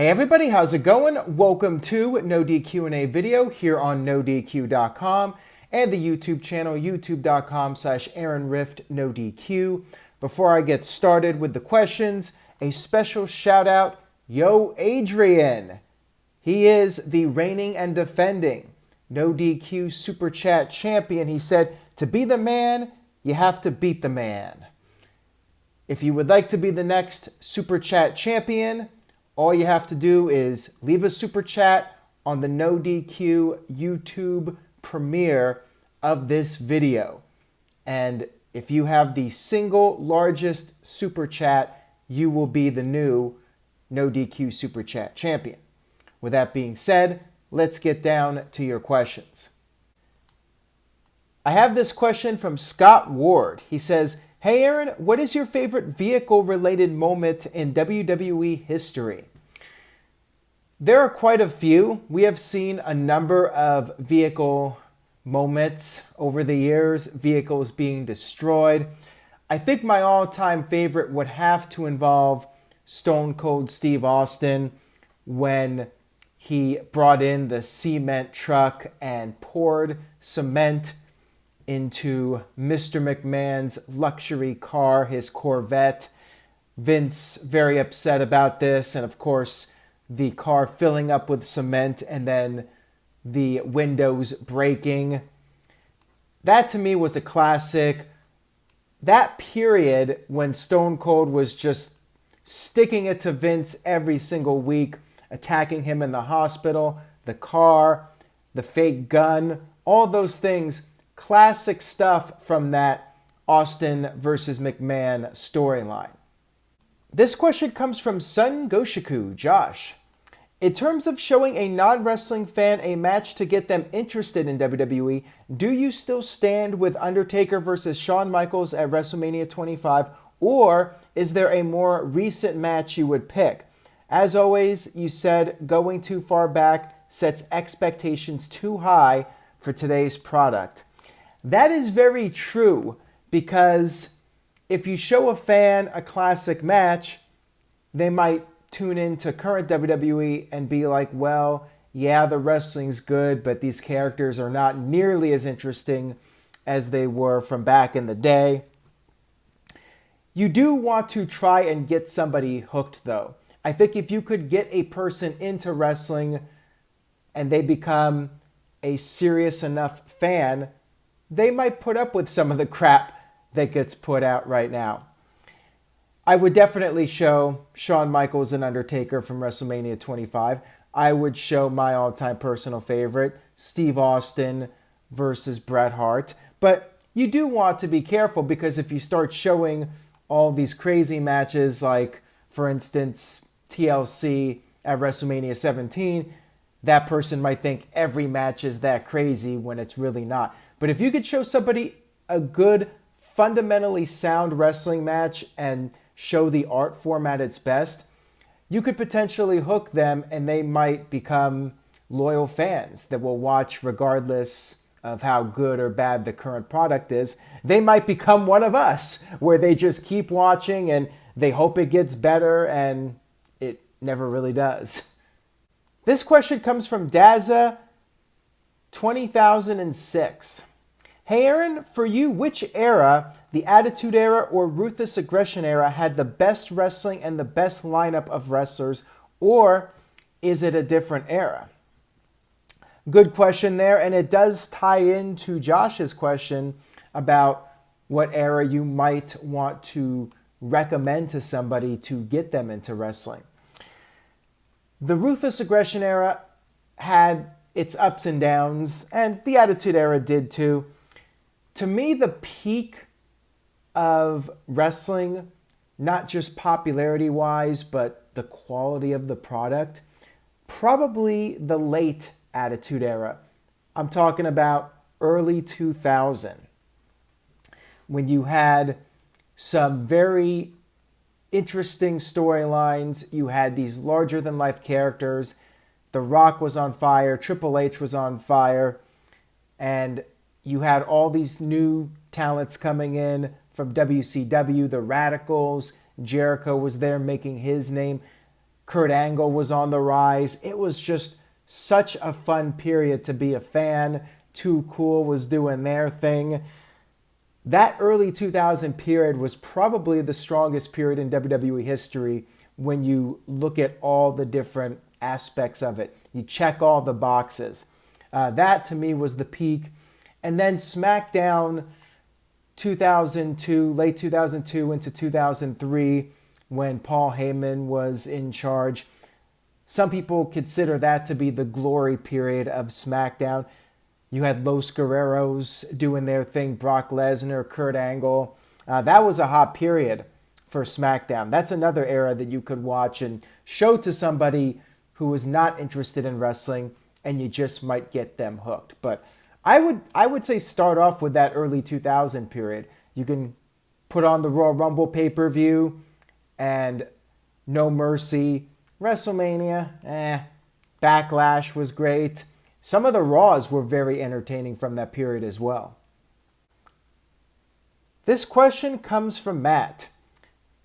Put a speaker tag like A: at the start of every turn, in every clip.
A: Hey everybody, how's it going? Welcome to No DQ&A video here on NoDQ.com and the YouTube channel youtube.com/AaronRiftNoDQ. Before I get started with the questions, a special shout out, Yo Adrian. He is the reigning and defending No DQ Super Chat champion. He said, to be the man, you have to beat the man. If you would like to be the next Super Chat champion, all you have to do is leave a super chat on the No DQ YouTube premiere of this video. And if you have the single largest super chat, you will be the new No DQ Super Chat champion. With that being said, let's get down to your questions. I have this question from Scott Ward. He says, hey Aaron, what is your favorite vehicle-related moment in WWE history? There are quite a few. We have seen a number of vehicle moments over the years, vehicles being destroyed. I think my all-time favorite would have to involve Stone Cold Steve Austin when he brought in the cement truck and poured cement into Mr. McMahon's luxury car, his Corvette. Vince very upset about this, and of course the car filling up with cement and then the windows breaking. That to me was a classic. That period when Stone Cold was just sticking it to Vince every single week, attacking him in the hospital, the car, the fake gun, all those things. Classic stuff from that Austin versus McMahon storyline. This question comes from Sun Goshiku, Josh. In terms of showing a non-wrestling fan a match to get them interested in WWE, do you still stand with Undertaker versus Shawn Michaels at WrestleMania 25, or is there a more recent match you would pick? As always, you said going too far back sets expectations too high for today's product. That is very true, because if you show a fan a classic match, they might tune into current WWE and be like, well, yeah, the wrestling's good, but these characters are not nearly as interesting as they were from back in the day. You do want to try and get somebody hooked, though. I think if you could get a person into wrestling and they become a serious enough fan, they might put up with some of the crap that gets put out right now. I would definitely show Shawn Michaels and Undertaker from WrestleMania 25. I would show my all-time personal favorite, Steve Austin versus Bret Hart. But you do want to be careful, because if you start showing all these crazy matches, like, for instance, TLC at WrestleMania 17, that person might think every match is that crazy when it's really not. But if you could show somebody a good, fundamentally sound wrestling match and show the art form at its best, you could potentially hook them and they might become loyal fans that will watch regardless of how good or bad the current product is. They might become one of us, where they just keep watching and they hope it gets better, and it never really does. This question comes from Daza 20,006. Hey Aaron, for you, which era, the Attitude Era or Ruthless Aggression Era, had the best wrestling and the best lineup of wrestlers, or is it a different era? Good question there, and it does tie into Josh's question about what era you might want to recommend to somebody to get them into wrestling. The Ruthless Aggression Era had its ups and downs, and the Attitude Era did too. To me, the peak of wrestling, not just popularity-wise, but the quality of the product, probably the late Attitude Era. I'm talking about early 2000, when you had some very interesting storylines. You had these larger-than-life characters. The Rock was on fire. Triple H was on fire. And you had all these new talents coming in from WCW, the Radicals. Jericho was there making his name. Kurt Angle was on the rise. It was just such a fun period to be a fan. Too Cool was doing their thing. That early 2000 period was probably the strongest period in WWE history when you look at all the different aspects of it. You check all the boxes. That to me was the peak. And then SmackDown 2002, late 2002 into 2003, when Paul Heyman was in charge. Some people consider that to be the glory period of SmackDown. You had Los Guerreros doing their thing, Brock Lesnar, Kurt Angle. That was a hot period for SmackDown. That's another era that you could watch and show to somebody who was not interested in wrestling, and you just might get them hooked. But I would say start off with that early 2000 period. You can put on the Royal Rumble pay-per-view and No Mercy, WrestleMania, Backlash was great. Some of the Raws were very entertaining from that period as well. This question comes from Matt.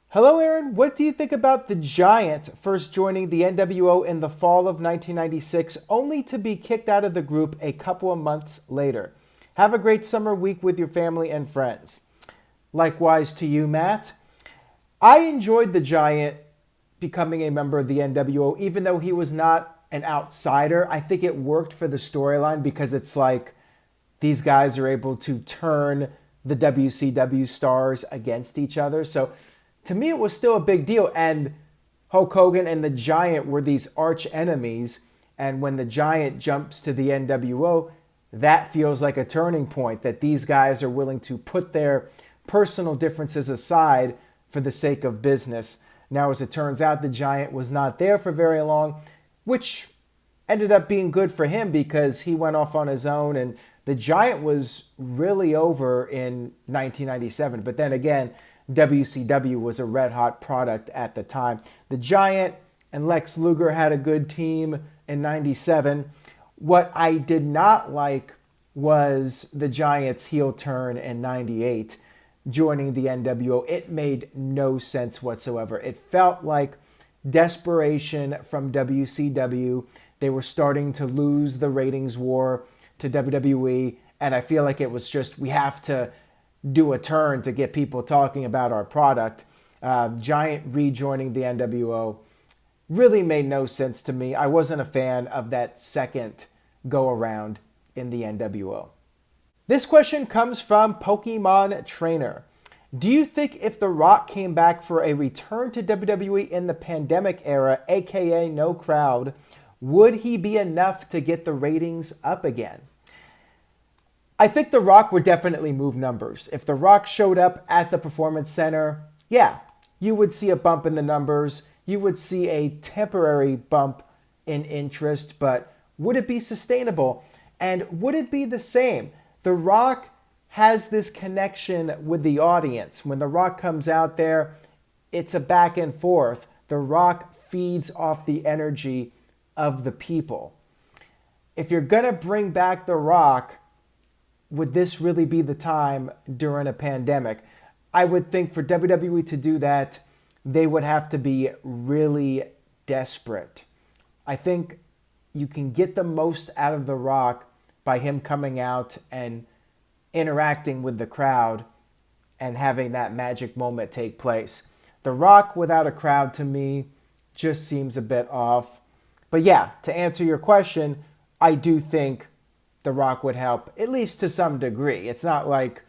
A: Hello, Aaron. What do you think about the Giant first joining the NWO in the fall of 1996, only to be kicked out of the group a couple of months later? Have a great summer week with your family and friends. Likewise to you, Matt. I enjoyed the Giant becoming a member of the NWO, even though he was not an outsider. I think it worked for the storyline because it's like these guys are able to turn the WCW stars against each other. So to me, it was still a big deal. And Hulk Hogan and the Giant were these arch enemies. And when the Giant jumps to the NWO, that feels like a turning point, that these guys are willing to put their personal differences aside for the sake of business. Now, as it turns out, the Giant was not there for very long, which ended up being good for him because he went off on his own, and the Giant was really over in 1997. But then again, WCW was a red-hot product at the time. The Giant and Lex Luger had a good team in 97. What I did not like was the Giants' heel turn in 98. Joining the NWO, it made no sense whatsoever. It felt like desperation from WCW. They were starting to lose the ratings war to WWE, and I feel like it was just, we have to do a turn to get people talking about our product. Giant rejoining the NWO really made no sense to me. I wasn't a fan of that second go-around in the NWO. This question comes from Pokemon Trainer. Do you think if The Rock came back for a return to WWE in the pandemic era, aka no crowd, would he be enough to get the ratings up again? I think The Rock would definitely move numbers. If The Rock showed up at the Performance Center, yeah, you would see a bump in the numbers. You would see a temporary bump in interest, but would it be sustainable? And would it be the same? The Rock has this connection with the audience. When The Rock comes out there, it's a back and forth. The Rock feeds off the energy of the people. If you're going to bring back The Rock, would this really be the time during a pandemic? I would think for WWE to do that, they would have to be really desperate. I think you can get the most out of The Rock by him coming out and interacting with the crowd and having that magic moment take place. The Rock without a crowd, to me, just seems a bit off. But yeah, to answer your question, I do think The Rock would help, at least to some degree. It's not like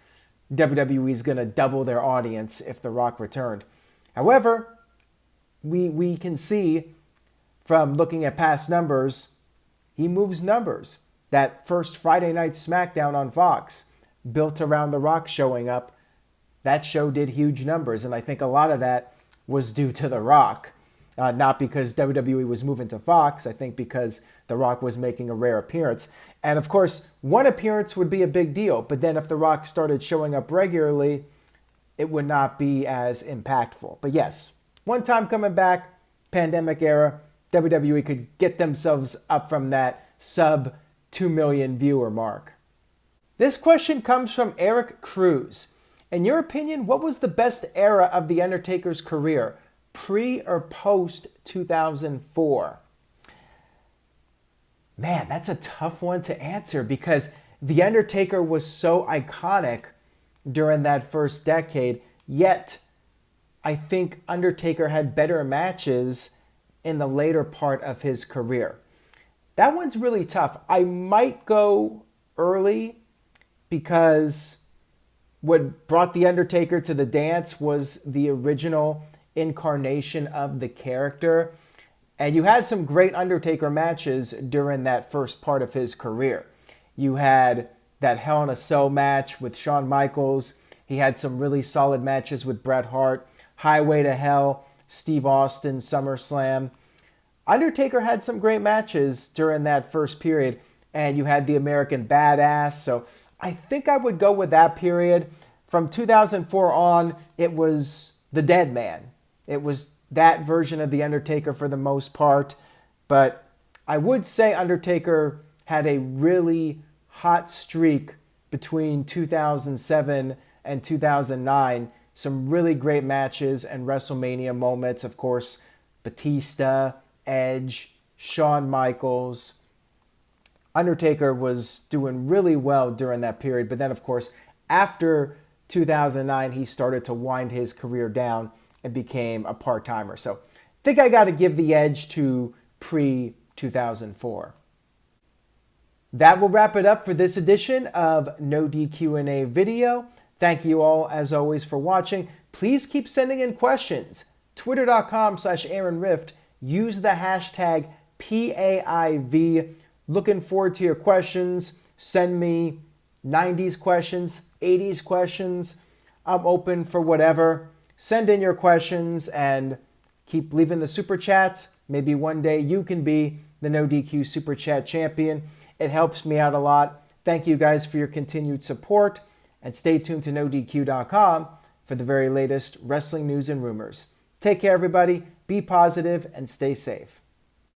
A: WWE's going to double their audience if The Rock returned. However, we can see from looking at past numbers, he moves numbers. That first Friday night SmackDown on Fox, built around The Rock showing up, that show did huge numbers, and I think a lot of that was due to The Rock. Not because WWE was moving to Fox, I think because The Rock was making a rare appearance. And of course, one appearance would be a big deal, but then if The Rock started showing up regularly, it would not be as impactful. But yes, one time coming back, pandemic era, WWE could get themselves up from that sub 2 million viewer mark. This question comes from Eric Cruz. In your opinion, what was the best era of The Undertaker's career? pre or post 2004? Man, that's a tough one to answer because The Undertaker was so iconic during that first decade, yet I think Undertaker had better matches in the later part of his career. That one's really tough. I might go early because what brought The Undertaker to the dance was the original incarnation of the character. And you had some great Undertaker matches during that first part of his career. You had that Hell in a Cell match with Shawn Michaels. He had some really solid matches with Bret Hart. Highway to Hell, Steve Austin, SummerSlam. Undertaker had some great matches during that first period. And you had the American Badass. So I think I would go with that period. From 2004 on, it was the Dead Man. It was that version of The Undertaker for the most part. But I would say Undertaker had a really hot streak between 2007 and 2009. Some really great matches and WrestleMania moments. Of course, Batista, Edge, Shawn Michaels. Undertaker was doing really well during that period. But then, of course, after 2009, he started to wind his career down and became a part-timer. So I think I got to give the edge to pre-2004. That will wrap it up for this edition of No DQ&A video. Thank you all, as always, for watching. Please keep sending in questions. Twitter.com/AaronRift. Use the hashtag PAIV. Looking forward to your questions. Send me 90s questions, 80s questions. I'm open for whatever. Send in your questions and keep leaving the super chats. Maybe one day you can be the No DQ Super Chat champion. It helps me out a lot. Thank you guys for your continued support. And stay tuned to NoDQ.com for the very latest wrestling news and rumors. Take care, everybody. Be positive and stay safe.